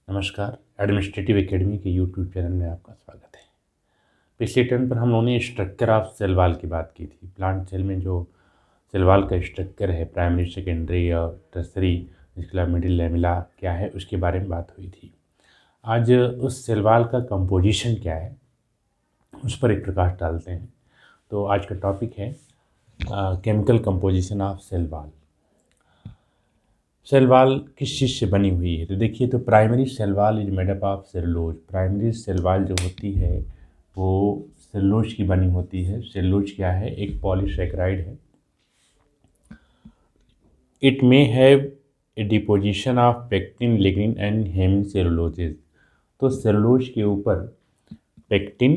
नमस्कार। Administrative academy के YouTube channel में आपका स्वागत है। पिछले टर्म पर हम लोगों ने स्ट्रक्चर ऑफ सेल वॉल की बात की थी। प्लांट सेल में जो सेल वॉल का स्ट्रक्चर है, प्राइमरी, सेकेंडरी और टर्सरी, इसके अलावा मिडिल लैमेला क्या है, उसके बारे में बात हुई थी। आज उस सेल वॉल का कंपोजिशन क्या है उस पर एक प्रकाश डालते हैं। तो आज का टॉपिक है chemical composition of cell wall. Cell wall किस चीज़ से बनी हुई है? तो देखिए, तो primary cell wall is made up of cellulose. Primary cell wall जो होती है वो सेलुलोज की बनी होती है। सेलुलोज क्या है? एक पॉलीसैकेराइड है। It may have a deposition of pectin, lignin and hemicelluloses. तो सेलुलोज के ऊपर पेक्टिन,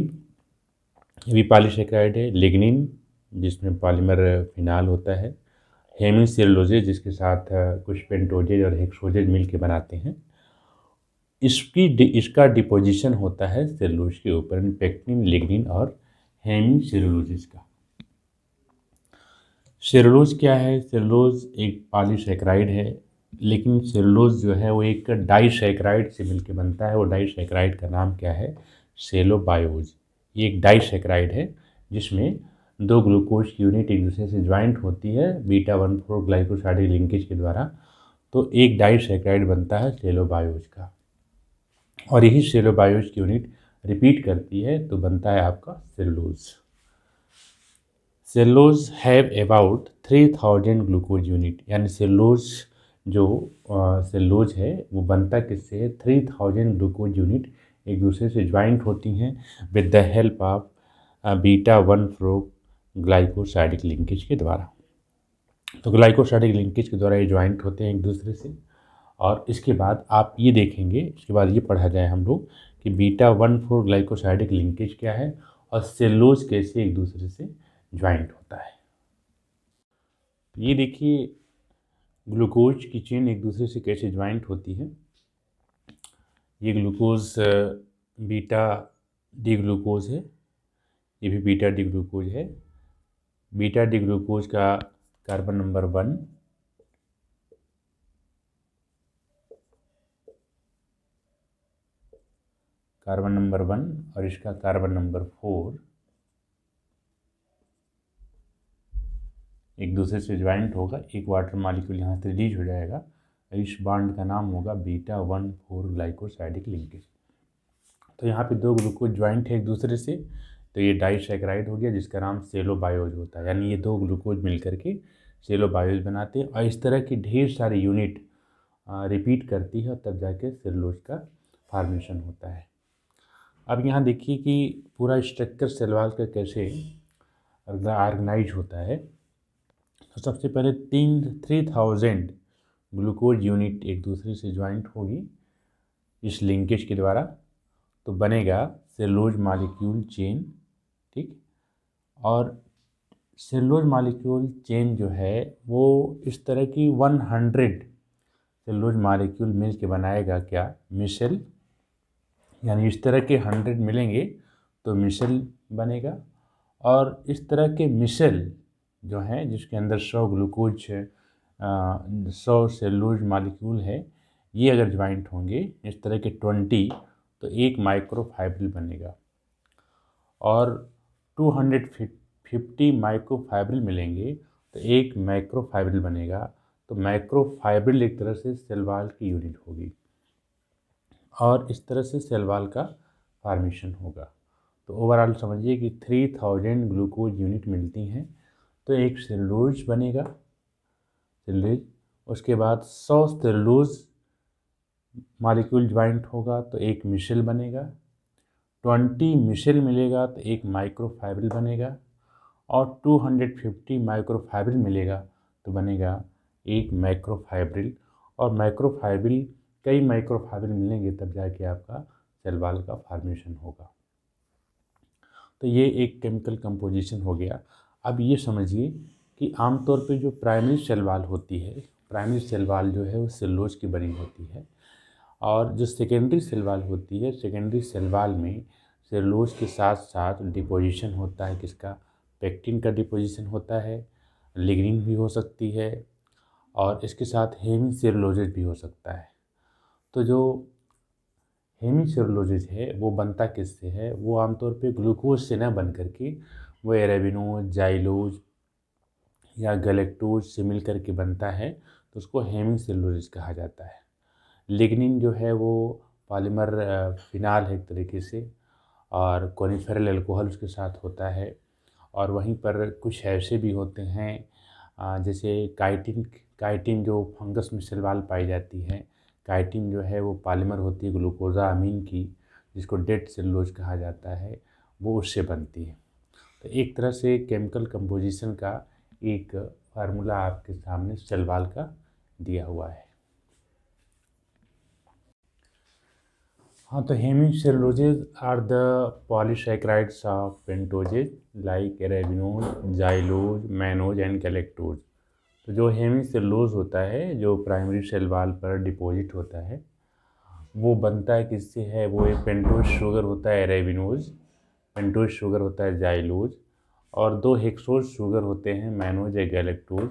ये भी पॉलीसैकेराइड है, लिग्निन जिसमें पॉलीमर फिनाल होता है, हेमिन सेलुलोजेज जिसके साथ कुछ पेंटोजेज और हेक्सोजेज मिल के बनाते हैं। इसका डिपोजिशन होता है सेलुलोज के ऊपर, पेक्टिन, लिग्निन और हेमिन सेलुलोजेज का। सेलुलोज क्या है? सेलुलोज एक पॉलीसैकेराइड है, लेकिन सेलुलोज जो है वो एक डाइसैकेराइड से मिलकर बनता है। वो डाइसैकेराइड का नाम क्या है? सेलोबायोज। ये एक डाइसैकेराइड है जिसमें दो ग्लूकोज की यूनिट एक दूसरे से ज्वाइंट होती है β14 ग्लाइकोसाइडिक लिंकेज के द्वारा। तो एक डाइसैकेराइड बनता है सेलोबायोज का, और यही सेलोबायोज की यूनिट रिपीट करती है तो बनता है आपका cellulose. Cellulose have about 3000 glucose unit, यानी सेलुलोज जो सेलुलोज है वो बनता किससे है? 3000 ग्लूकोज यूनिट एक दूसरे से ज्वाइंट होती हैं with the help of β14 glycosidic linkage के द्वारा। तो ग्लाइकोसाइडिक लिंकेज के द्वारा ये ज्वाइंट होते हैं एक दूसरे से। और इसके बाद आप ये देखेंगे, इसके बाद ये पढ़ा जाए हम लोग कि β14 ग्लाइकोसाइडिक लिंकेज क्या है और सेलुलोज कैसे एक दूसरे से ज्वाइंट होता है। ये देखिए, ग्लूकोज की चेन एक दूसरे से कैसे ज्वाइंट होती है। ये ग्लूकोज बीटा डी ग्लूकोज है, ये भी बीटा डी ग्लूकोज है। बीटा डी ग्लूकोज का कार्बन नंबर 1, कार्बन नंबर 1 और इसका कार्बन नंबर 4 एक दूसरे से ज्वाइंट होगा। एक वाटर मॉलिक्यूल यहाँ से रिलीज हो जाएगा। इस बॉन्ड का नाम होगा β14 ग्लाइकोसाइडिक लिंकेज। तो यहाँ पे दो ग्लूकोज ज्वाइंट है एक दूसरे से, तो ये डाइसैकेराइड हो गया जिसका नाम सेलोबायोज होता है। यानी ये दो ग्लूकोज मिलकर के सेलोबायोज बनाते हैं, और इस तरह की ढेर सारी यूनिट रिपीट करती है, तब जाके सेलुलोज का फॉर्मेशन होता है। अब यहाँ देखिए कि पूरा स्ट्रक्चर सेल वॉल का कैसे ऑर्गेनाइज होता है। तो सबसे पहले 3000 ग्लूकोज यूनिट एक दूसरे से ज्वाइंट होगी इस लिंकेज के द्वारा, तो बनेगा सेलुलोज मॉलिक्यूल चेन। ठीक, और सेलुलोज मॉलिक्यूल चेन जो है वो इस तरह की 100 सेलुलोज मॉलिक्यूल मिल के बनाएगा क्या? मिसेल। यानी इस तरह के 100 मिलेंगे तो मिसेल बनेगा। और इस तरह के मिसेल जो हैं जिसके अंदर 100 ग्लूकोज 100 सेलुलोज मॉलिक्यूल है, ये अगर ज्वाइंट होंगे इस तरह के 20, तो एक माइक्रोफाइब्रिल बनेगा। और 250 माइक्रोफाइब्रिल मिलेंगे तो एक मैक्रोफाइब्रिल बनेगा। तो मैक्रोफाइब्रिल एक तरह से सेल वॉल की यूनिट होगी, और इस तरह से सेल वॉल का फॉर्मेशन होगा। तो ओवरऑल समझिए कि 3000 ग्लूकोज यूनिट मिलती हैं तो एक सेलुलोज बनेगा, सेलुलोज। उसके बाद 100 सेलुलोज मॉलिक्यूल ज्वाइंट होगा तो एक मिसेल बनेगा। 20 मिसेल मिलेगा तो एक माइक्रोफाइब्रिल बनेगा, और 250 माइक्रोफाइब्रिल मिलेगा तो बनेगा एक मैक्रोफाइब्रिल। और मैक्रोफाइब्रिल, कई माइक्रोफाइब्रिल मिलेंगे तब जाके आपका सेल वॉल का फॉर्मेशन होगा। तो ये एक केमिकल कंपोजिशन हो गया। अब ये समझिए कि आमतौर पे जो प्राइमरी सेल वॉल होती है, प्राइमरी सेल वॉल जो है वो सेलुलोज की बनी होती है, और जो सेकेंडरी सेल वॉल होती है, सेकेंडरी सेल वॉल में सेलुलोज के साथ साथ डिपोजिशन होता है किसका? पेक्टिन का डिपोजिशन होता है, लिग्निन भी हो सकती है, और इसके साथ हेमी सेलुलोजेज भी हो सकता है। तो जो हेमीसेलुलोज है वो बनता किससे है, वो आमतौर पे ग्लूकोज से न बन करके वो एरेबिनोज, जाइलोज या गैलेक्टोज से मिल करके बनता है, तो उसको हेमीसेलुलोज कहा जाता है। लिग्निन जो है वो पॉलीमर फिनाल है एक तरीके से, और कोनिफेरल अल्कोहल उसके साथ होता है। और वहीं पर कुछ ऐसे भी होते हैं जैसे काइटिन। काइटिन जो फंगस में शैवाल पाई जाती है, काइटिन जो है वो पॉलीमर होती है ग्लूकोजा अमीन की, जिसको डेड सेलुलोज कहा जाता है, वो उससे बनती है। तो एक तरह से केमिकल कंपोजिशन का एक फार्मूला आपके सामने शैवाल का दिया हुआ है। हाँ, तो hemicelluloses are the polysaccharides of pentoses like arabinose, xylose, mannose and galactose. तो जो हेमीसेलुलोज होता है जो प्राइमरी सेल वॉल पर डिपॉजिट होता है, वो बनता है किससे है, वो एक पेंटोज शुगर होता है एरेबिनोज, पेंटोज शुगर होता है जाइलोज, और दो हेक्सोज शुगर होते हैं मैनोज या गैलेक्टोज।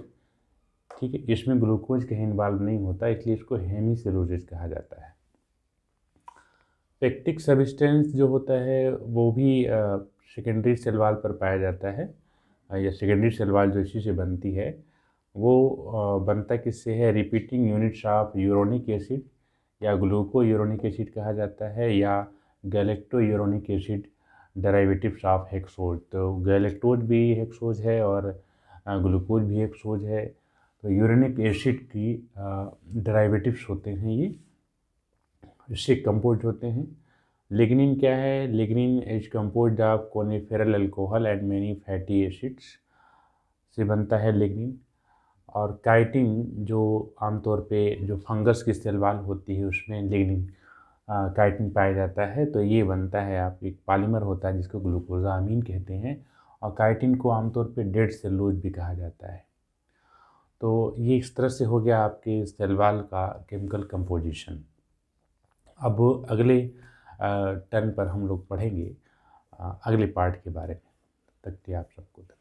ठीक है, इसमें ग्लूकोज कहीं इन्वॉल्व नहीं होता, इसलिए इसको हेमीसेलुलोजेज कहा जाता है। पेक्टिक सब्सटेंस जो होता है वो भी सेकेंडरी सेल वॉल पर पाया जाता है, या सेकेंडरी सेल वॉल जो इसी से बनती है, वो बनता किससे है, repeating units of uronic acid या ग्लूको यूरोनिक एसिड कहा जाता है, या galacturonic acid derivatives of hexose. तो गैलेक्टोज भी हेक्सोज है और ग्लूकोज भी हेक्सोज है। तो यूरोनिक एसिड की डेरिवेटिव्स होते हैं ये, इससे कंपोज होते हैं। लिग्निन क्या है, lignin is composed of coniferyl alcohol and many fatty acids से बनता है लिग्निन। और काइटिन जो आमतौर पे जो फंगस की सेल वॉल होती है उसमें लिग्निन काइटिन पाया जाता है, तो ये बनता है आप एक पॉलीमर होता है जिसको ग्लूकोजामीन कहते हैं, और काइटिन को आमतौर पे डेड सेलुलोज भी कहा जाता है। तो ये इस तरह से हो गया आपके सेल वॉल का केमिकल कंपोजिशन। अब अगले टर्न पर हम लोग पढ़ेंगे अगले पार्ट के बारे में। तब तक के आप सबको धन्यवाद।